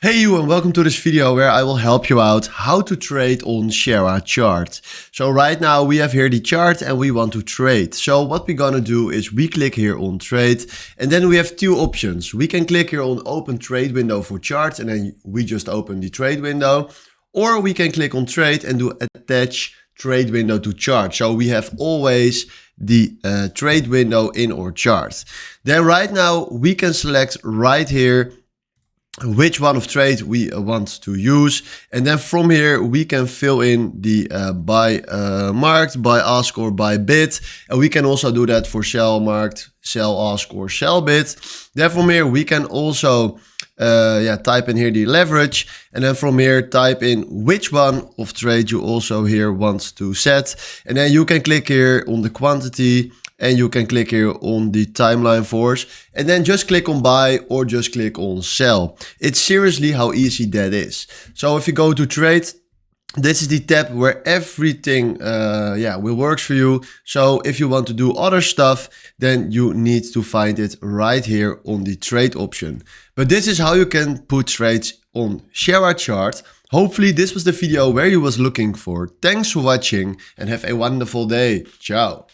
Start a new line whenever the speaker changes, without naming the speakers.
Hey you, and welcome to this video where I will help you out how to trade on Shara chart. So right now we have here the chart and we want to trade. So what we're gonna do is we click here on trade, and then we have two options. We can click here on open trade window for charts, and then we just open the trade window, or we can click on trade and do attach trade window to chart. So we have always the trade window in our chart. Then right now we can select right here which one of trade we want to use, and then from here we can fill in the buy marked, buy ask, or buy bid, and we can also do that for sell marked, sell ask, or sell bid. Then from here we can also type in here the leverage, and then from here type in which one of trade you also here want to set, and then you can click here on the quantity, and you can click here on the timeline force, and then just click on buy or just click on sell. It's seriously how easy that is. So if you go to trade, this is the tab where everything will work for you. So if you want to do other stuff, then you need to find it right here on the trade option. But this is how you can put trades on Shara chart. Hopefully this was the video where you was looking for. Thanks for watching and have a wonderful day. Ciao.